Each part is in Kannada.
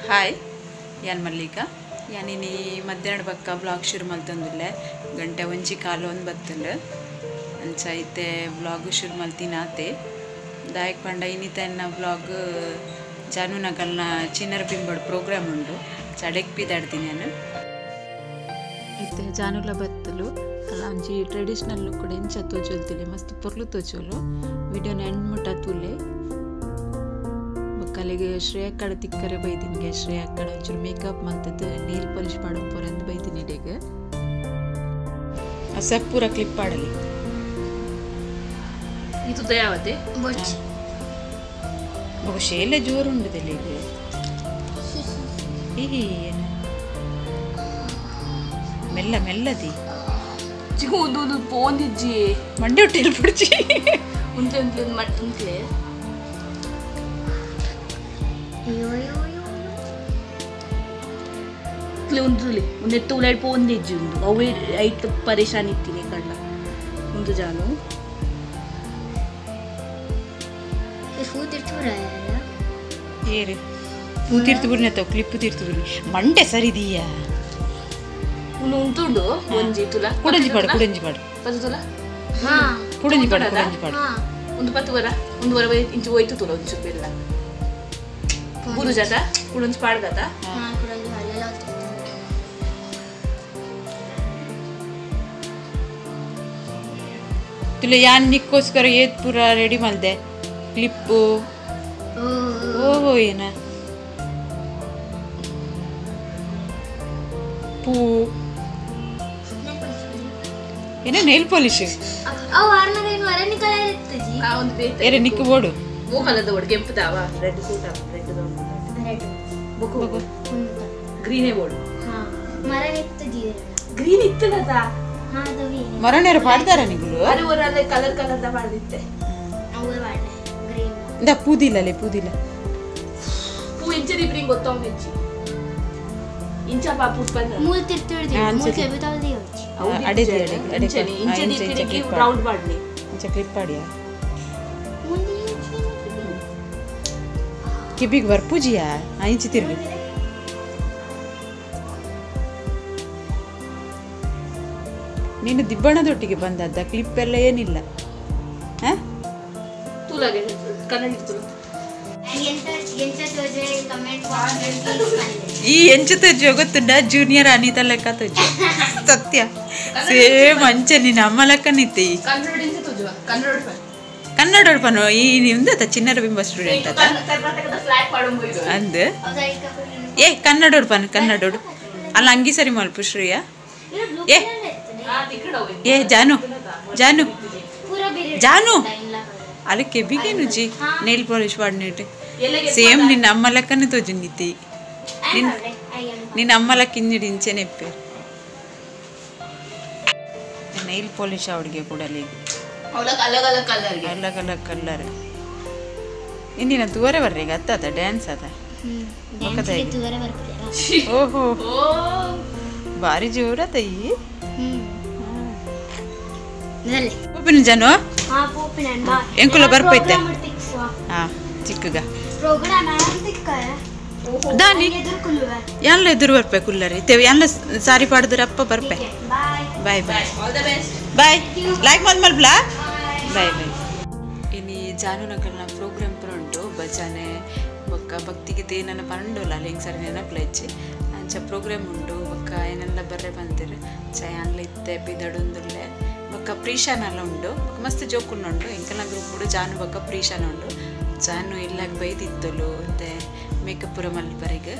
ಹಾಯ್ ಯಾನ್ ಮಲ್ಲಿಕಾ ಯಾನಿನಿ ಮಧ್ಯಾಹ್ನ ಬಕ್ಕ ಬ್ಲಾಗ್ ಶುರು ಮಲ್ತಂದಿಲ್ಲೆ ಗಂಟೆ ಒಂಜಿ ಕಾಲು ಒಂದು ಬತ್ತಂಡು ಅಂಚ ಐತೆ ಬ್ಲಾಗ್ ಶುರು ಮಲ್ತಿನಾತೆ ದಾಯಕ್ ಪಂಡ ಇನ್ನಿತನ್ನ ಬ್ಲಾಗ್ ಜಾನು ನಗಲ್ನ ಚಿನ್ನರ ಬಿಂಬಡ್ ಪ್ರೋಗ್ರಾಮ್ ಉಂಡು ಚಡೆಕ್ ಪಿದಾಡ್ತೀನಿ ನಾನು ಐತೆ ಜಾನುಲ ಬತ್ತಲು ಅಲ್ಲ ಒಂಜಿ ಟ್ರೆಡಿಷನಲ್ ಲುಕ್ ಎಂಚ ತೋಜೋಲ್ತಿಲೆ ಮಸ್ತ್ ಪೊರ್ಲು ತೋಜೋಲು ವಿಡಿಯೋನ ಎಂಡ್ ಮುಟ್ಟ ತೂಲೆ ಬಕ್ಕಲಿಗೆ ಶ್ರೇಯಕ್ಕಡ ತಿಕ್ಕರೆ ಬೈದಿನಿಗೆ ಶ್ರೇಯಕ್ಕಡ ಒಂಚೂರು ಮೇಕಪ್ ಮಲ್ತದ್ದು ನೇಲ್ ಪಾಲಿಶ್ ಮಾಡೋಕೆ ಪೋರೆಂದು ಬೈದಿನಿ ಇಡೆಗೆ ಅಸಕ್ ಪೂರ ಕ್ಲಿಪ್ ಆಡಲಿ ಇದು ದಯಾವತಿ ಬಹುಶಃ ಎಲ್ಲ ಜೋರು ಉಂಟದಲ್ಲಿ ಈಗ ಮೆಲ್ಲ ಮೆಲ್ಲದಿ ಚಿಕ್ಕ ಒಂದು ಪೋಂದಿಜ್ಜಿ ಮಂಡೆ ಹೊಟ್ಟೆಲಿ ಬಿಡ್ಚಿ ಉಂಟ್ಲೆ ಉಂಟ್ಲೆ ಮಟ್ಟುಂಟ್ಲೆ ಉಂದುಲಿ ನೆತ್ತು ಉಲಾಡ್ ಪೋಂದಿಜ್ಜಿ ಉಂದು ಅವೇ ಐಟ್ ಪರೇಶಾನ್ ಇತ್ತೀನಿ ಕಳ್ಳ ಉಂದು ಜಾನು ಏರಿ ಪೂ ತೀರ್ತು ಬಿಡ್ನೆ ತಾವು ಕ್ಲಿಪ್ಪು ತೀರ್ತು ಬಿಡ್ನಿ ಮಂಡೆ ಸರಿದೀಯಾ ಉಂಟುಂಡು ಒಂಜಿ ತುಲ ಕುಡಂಜಿ ಪಾಡು ಕುಡಂಜಿ ಪಾಡು ಪತ್ತು ತುಲ ಕುಡಂಜಿ ಪಾಡು ಕುಡಂಜಿ ಪಾಡು ಒಂದು 10 ವರ ಒಂದು ವರ ಇಂಚು ಹೋಯ್ತು ತುಲ ಒಂದು ಚುಪ್ಪ ಇಲ್ಲ ಬುಡು ಜಾತ ಕುಡಂಜಿ ಪಾಡ್ಗತ ತುಲೆ ಯಾನ್ ನಿಕ್ಕೋಸ್ಕರ ಏತ್ ಪೂರ ರೆಡಿ ಮಲ್ದೆ ಕ್ಲಿಪ್ಪು ಓಹೋ ಏನ ಪೂ ಏನ ನೈಲ್ ಪಾಲಿಶ್ ಏರೆ ನಿಕ್ಕು ಬೋಡು ಮೂಕಲದ ಬೋಡು ಕೆಂಪುದಾವ ರೆಡ್ ಸೂಟ್ ರೆಡ್ ಬುಕ್ಕು ಗ್ರೀನೇ ಬೋಡು ಗ್ರೀನ್ ಇತ್ತದ ಮರಣ್ಯರು ಪಾಡ್ತಾರ ನಿಗುಲು ಅದು ಒರಲೆ ಕಲರ್ ಕಲರ್ ದ ಪಾಡ್ದಿತ್ತೆ ಇಂದ ಪೂದಿಲ್ಲಲೆ ಪೂದಿಲ್ಲ ಪೂ ಇಂಚರಿ ಬ್ರಿಂಗ್ ಗೊತ್ತೋಂಗಿಚ್ಚಿ ಇಂಚ ಪಾಪು ಬಂದ ಮೂಲ ತಿರ್ತಿಡ್ದಿ ಮೂಲ ಕೆಬಿತಾಲ್ದಿ ಹೋಚಿ ಅಡೆದಿ ಅಡೆ ಇಂಚನಿ ಇಂಚನಿ ತಿರ್ಗಿ ರೌಂಡ್ ಮಾಡ್ಲಿ ಇಂಚ ಕ್ಲಿಪ್ ಆಡಿಯಾ ಕಿಬಿಗ್ ವರ್ಪೂಜಿಯಾ ಇಂಚಿ ತಿರ್ಗಿ ನೀನು ದಿಬ್ಬಣ್ಣದೊಟ್ಟಿಗೆ ಬಂದದ್ದ ಕ್ಲಿಪ್ ಎಲ್ಲ ಏನಿಲ್ಲ ತುಲಾಗೆ ಕನ್ನಡ ತುಲ ಈ ಎಂಚು ತಜ್ಜು ಗೊತ್ತುಂಡ ಜೂನಿಯರ್ ಅನಿತಾ ಲೆಕ್ಕ ತಜ್ಜು ಸತ್ಯ ಸೇಮ್ ಅಂಚೆ ನೀನು ಅಮ್ಮ ಲೆಕ್ಕ ನಿತ್ತಿ ಕನ್ನಡ ಉಡ್ಪನು ಈ ನಿಮ್ದ ಚಿನ್ನರ ಬಿಂಬ ಸ್ಟೂಡೆಂಟ್ ಅದ ಅಂದ ಏ ಕನ್ನಡ ಉಡ್ಪನು ಕನ್ನಡ ಉಡು ಅಲ್ಲ ಅಂಗಿ ಸರಿ ಮಲ್ಪು ಶ್ರೀಯ ಏ ಜಾನು ಜಾನು ಜಾನು ಅದಕ್ಕೆ ಬಿಗೇನು ಜಿ ನೈಲ್ ಪಾಲಿಶ್ ಪಾಡ್ನಿಟ್ಟು ಸೇಮ್ ನಿನ್ನ ಅಮ್ಮ ಲೆಕ್ಕನೇ ತೋಜು ನಿತ್ತಿ ನಿನ್ನ ಅಮ್ಮ ಲೆಕ್ಕ ಇನ್ನಿಡಿ ಇಂಚೆ ನೆಪ್ಪೆ ನೈಲ್ ಪಾಲಿಶ್ ಅವಳಿಗೆ ಕೊಡಲಿ ಅಲಗ್ ಅಲಗ್ ಕಲರ್ ಅಲಗ್ ಅಲಗ್ ಕಲರ್ ಇಂದಿನ ತೂವರೆ ಬರ್ರಿ ಅತ್ತ ಡ್ಯಾನ್ಸ್ ಅದ ಓಹೋ ಭಾರಿ ಜೋರ ತಯ್ಯಿ ಪೋಪಿನ ಜನು ಎಂಕುಲ ಬರ್ಪೈತೆ ಹಾ ಚಿಕ್ಕಗ ದಾನಿ ಎಲ್ಲ ಎದುರು ಬರ್ಪೆ ಕುಲ್ಲರಿ ತೇವೆ ಎಲ್ಲ ಸಾರಿ ಪಾಡಿದ್ರಪ್ಪ ಬರ್ಪೆ ಬಾಯ್ ಬಾಯ್ ಬಾಯ್ ಲೈಕ್ ಮಲ್ಮಲ್ಬ್ಲಾ ಬಾಯ್ ಬಾಯ್ ಇನಿ ಜಾನು ನಗಲ್ನ ಪ್ರೋಗ್ರಾಮ್ ಪುರಂಟು ಭಜನೆ ಬೊಕ್ಕ ಭಕ್ತಿಗೀತೆ ನನ್ನ ಪಂಡೋಲ್ಲ ಅಲ್ಲಿ ಹೆಂಗೆ ಸರಿ ನೆನಪುಲಚ್ಚಿ ಅಂಚ ಪ್ರೋಗ್ರಾಮ್ ಉಂಟು ಬೊಕ್ಕ ಏನೆಲ್ಲ ಬರ್ರೆ ಬಂದಿರು ಚಯಾನ್ಲ ಇತ್ತೆ ಬಿದಡುಂದುಲ್ಲೆ ಬೊಕ್ಕ ಪ್ರೀಶಾನೆಲ್ಲ ಉಂಡು ಮಸ್ತ್ ಜೋಕುಲ್ ಉಂಡು ಎಂಕಲ್ನ ಗ್ರೂಪ್ ಉಂಡು ಜಾನು ಬೊಕ್ಕ ಪ್ರೀಶಾನ ಉಂಡು ಜಾನು ಇಲ್ಲಾಗ ಬೈದಿತ್ತಲು ಮತ್ತೆ ಮೇಕಪ್ ಪುರ ಮಲ್ಪರಿಗೆ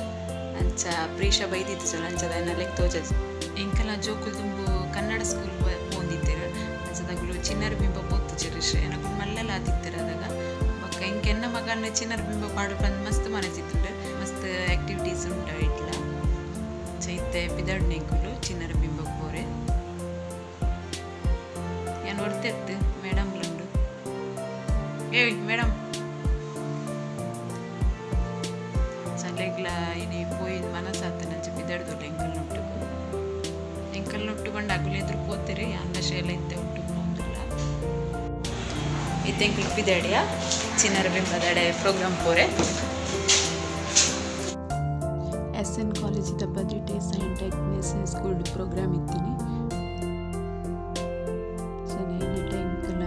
ಅಂಚ ಪ್ರೀಶಾ ಬೈದಿತ್ತು ಚಲೋ ಅಂಚದ ನೆಲೆಗೆ ತೋಜ ಎಂಕಲ್ಲ ಜೋಕುಲ್ ತುಂಬು ಕನ್ನಡ ಸ್ಕೂಲ್ ಓದಿದ್ದೀರು ಅಂಚದಾಗಲು ಚಿನ್ನರ ಬಿಂಬ ಓದ್ತಿರು ಏನಕ್ಕೆ ಮಲ್ಲೆಲ್ಲ ಆದಿತ್ತರ ಅದಾಗ ಬೊಕ್ಕ ಎಂಕೆನ್ನ ಮಗನ ಚಿನ್ನರ ಬಿಂಬ ಪಾಡು ಬಂದು ಮಸ್ತ್ ಮನಸಿತ್ತು ಮಸ್ತ್ ಆ್ಯಕ್ಟಿವಿಟೀಸ್ ಉಂಟು ಇಟ್ಲ ಚೈತೆ ಬಿದಡ್ ನೆಂಕುಲು ಚಿನ್ನರ ಬಿಂಬಕ್ಕೆ ಬೋರೆ ಏನು ಹೊಡ್ತಿರ್ತು ಮೇಡಮ್ಲುಂಡು ಏಯ್ ಮೇಡಮ್ ಚಲೆಗ್ಲ ಇನಿ ಪೋಯಿ ಮನಸ್ಸಾತ ನಂಚ ಬಿದಡ್ದು ಎಂಕಲ್ ನೊಟ್ಟುಕೊಂಡು ಅಗಲು ಎದುರು ಪೋತಿರಿ ಅಂದ ಶೇಲ ಇತ್ತೆ ಉಂಟು ಅಂದಿಲ್ಲ ಇತ್ತೆಂಕಲ್ ಬಿದಡಿಯ ಚಿನ್ನರ ಬಿಂಬದಡೆ ಪ್ರೋಗ್ರಾಮ್ ಪೋರೆ SN ಕಾಲೇಜ್ ಬದಿಟೆ ಸೈಂಟೆಕ್ನೆಸ್ ಸ್ಕೂಲ್ ಪ್ರೋಗ್ರಾಮ್ ಇತ್ತೀನಿ ಸನೇನಟೆ ಇಂಕಲ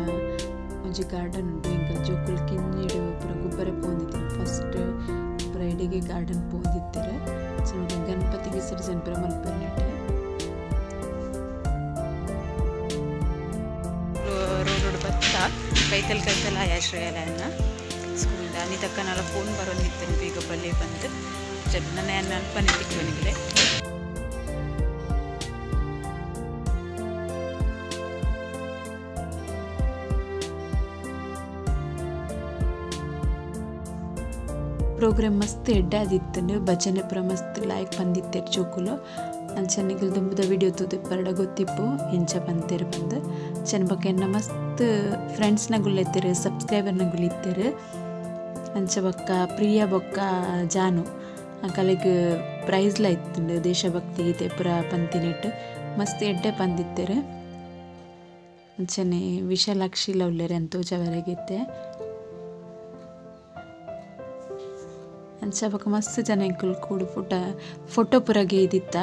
ಒಂಜಿ ಗಾರ್ಡನ್ ಉಂಟು ಇಂಕಲ್ ಜೋಕುಲ್ ಕಿನ್ನಿಡು ಪೂರ ಗೊಬ್ಬರ ಪೋಂದಿತ್ತೀನಿ ಫಸ್ಟ್ ಫ್ರೈಡೆಗೆ ಗಾರ್ಡನ್ ಪೋಂದಿತ್ತಾರೆ ಸೊ ಗಣಪತಿ ವಿಸರ್ಜನೆ ಪೂರ ಮಲ್ಪರ್ನಟೆ ರೋಡ್ ಬತ್ತ ಕೈತಲ್ ಆಯಾಶ್ರಯಾಲಯನ ಸ್ಕೂಲ್ ದಾನಿ ತಕ್ಕ ನಾಳ ಫೋನ್ ಬರೋಂದಿತ್ತೇನೆ ಬೇಗ ಬಲ್ಲೆ ಬಂದು ನನ್ನ ಅನ್ಪನಿಟ್ಟಿಗೆ ಪ್ರೋಗ್ರಾಮ್ ಮಸ್ತ್ ಎಡ್ಡಾದಿತ್ತು ಭಜನೆ ಪುರ ಮಸ್ತ್ ಲಾಯ್ಕ್ ಬಂದಿತ್ತೆ ಚೋಕುಲು ಅಂಚನಿಗಲ್ ದುಂಬುದ ವಿಡಿಯೋ ತೂದು ಪರಡ ಗೊತ್ತಿಪ್ಪು ಹೆಂಚ ಬಂತೇರು ಬಂದು ಚೆನ್ನ ಬಗ್ಗೆ ಎನ್ನ ಮಸ್ತ್ ಫ್ರೆಂಡ್ಸ್ನಾಗುಲ್ಲ ಇತ್ತೇರು ಸಬ್ಸ್ಕ್ರೈಬರ್ನಾಗುಲ್ಲ ಇತ್ತೇರು ಅಂಚ ಬೊಕ್ಕ ಪ್ರಿಯ ಬೊಕ್ಕ ಜಾನು ಕಲೆಗ್ ಪ್ರೈಸ್ಲ ಇತ್ತು ದೇಶಭಕ್ತಿ ಗೀತೆ ಪುರ ಪಂತಿನಿಟ್ಟು ಮಸ್ತ್ ಎಡ್ಡೆ ಪಂದಿತ್ತೇರು ಅಂಚನೆ ವಿಶಾಲಾಕ್ಷಿಲ ಉಲ್ಲೇರೆ ಅಂತೋಜವರೆಗಿತ್ತೆ ಅಂಚ ಬೊಕ್ಕ ಮಸ್ತ್ ಜನ ಎಂಕುಲ್ ಕೂಡು ಫೋಟೋ ಪುರಗೆ ಇದಿತ್ತ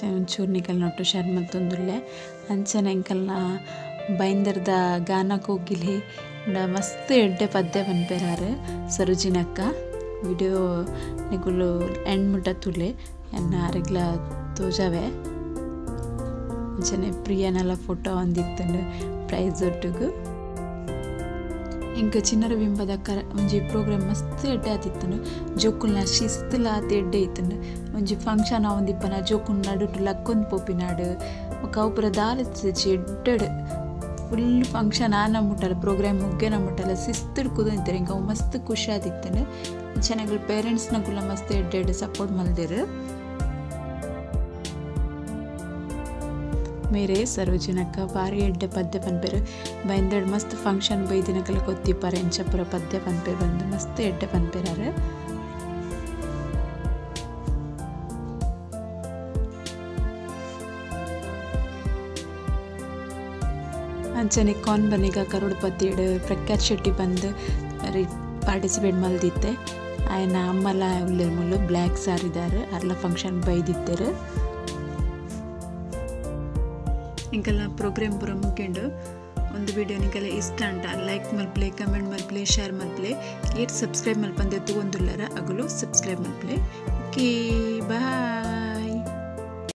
ಒಂಚೂರು ನಿಕಲ್ ನೊಟ್ಟು ಶೇರ್ ಮಲ್ತೊಂದುಲ್ಲೆ ಅಂಚನೆ ಎಂಕಲ್ನ ಬೈಂದರ್ದ ಗಾನಕ್ಕೆ ಹೋಗಿಲಿ ಮಸ್ತ್ ಎಡ್ಡೆ ಪದ್ಯ ಪನ್ಪೇರಾರು ಸರೋಜಿನಕ್ಕ ವಿಡಿಯೋ ನಿಗುಲು ಎಂಡ್ ಮುಟ್ಟ ತುಲೆ ಎನ್ನ ಅರೆಗ್ಲ ತೋಜಾವೆ ಅಂಚನೆ ಪ್ರಿಯನೆಲ್ಲ ಫೋಟೋ ಒಂದಿತ್ತಂಡು ಪ್ರೈಸ್ ಒಟ್ಟಿಗೂ ಇಂಕ ಚಿನ್ನರ ಬಿಂಬದ ಒಂಜಿ ಪ್ರೋಗ್ರಾಮ್ ಮಸ್ತ್ ಎಡ್ಡೆ ಆತಿತ್ತಂಡು ಜೋಕುಲ್ನ ಶಿಸ್ತುಲ ಆತ ಎಡ್ಡೆ ಇತ್ತಂಡು ಒಂಜಿ ಫಂಕ್ಷನ್ ಆವೊಂದಿಪ್ಪನ ಜೋಕುಲ್ ನಡುಟು ಲಕ್ಕೊಂದು ಪೋಪಿನಾಡು ಅವು ಪುರ ದಾಲಿಚ್ಚಿ ಎಡ್ಡೆಡು ಫುಲ್ ಫಂಕ್ಷನ್ ಆನ ಮುಟ್ಟಲ್ಲ ಪ್ರೋಗ್ರಾಮ್ ಮುಗ್ಗೆನ ಮುಟ್ಟಲ್ಲ ಶಿಸ್ತುಡು ಕುದಂತಾರೆ ಇಂಕ ಅವು ಮಸ್ತ್ ಖುಷಿ ಆದಿತ್ತಂಡು ಚೆನ್ನಾಗಿ ಪೇರೆಂಟ್ಸ್ನಾಗುಲ್ಲ ಮಸ್ತ್ ಎಡ್ಡೆ ಸಪೋರ್ಟ್ ಮಲ್ದೇರು ಮೇರೆ ಸರೋಜಿನಕ್ಕ ಭಾರಿ ಎಡ್ಡೆ ಪದ್ಯ ಪನ್ಪೇರು ಬೈಂದಡ್ ಮಸ್ತ್ ಫಂಕ್ಷನ್ ಬೈದಿನಕಲ್ಲ ಕೊತ್ತಿಪ್ಪಾರೆ ಎಂಚ ಪುರ ಪದ್ಯ ಪನ್ಪೇರು ಬಂದು ಮಸ್ತ್ ಎಡ್ಡೆ ಪನ್ಪೇರಾರು ಅಂಚನೆ ಕಾನ್ ಬನಿಗ ಕರೋಡ್ಪತಿಡ್ ಪ್ರಖ್ಯಾತ್ ಶೆಟ್ಟಿ ಬಂದು ಪಾರ್ಟಿಸಿಪೇಟ್ ಮಲ್ದಿತ್ತೆ ಆಯ್ನ ಅಮ್ಮಲ ಉಳ್ಳೇರ್ ಮುಳ್ಳು ಬ್ಲ್ಯಾಕ್ ಸಾರಿದಾರು ಅರ್ಲ ಫಂಕ್ಷನ್ ಬೈದಿತ್ತೇರು ಇಂಕಲ್ಲ ಪ್ರೋಗ್ರಾಮ್ ಪೂರ ಮುಗಿಂಡು ಒಂದು ವಿಡಿಯೋ ನಿಂಗೆಲ್ಲ ಇಷ್ಟ ಅಂಟ ಲೈಕ್ ಮಲ್ಪ್ಲೆ ಕಮೆಂಟ್ ಮಲ್ಪ್ಲೆ ಶೇರ್ ಮಲ್ಪ್ಲೆ ಏಟ್ ಸಬ್ಸ್ಕ್ರೈಬ್ ಮಲ್ಪಂದೆ ತಗೊಂದುಲ್ಲರ ಅಗಲು ಸಬ್ಸ್ಕ್ರೈಬ್ ಮಲ್ಪ್ಲೆ ಓಕೆ ಬಾಯ್.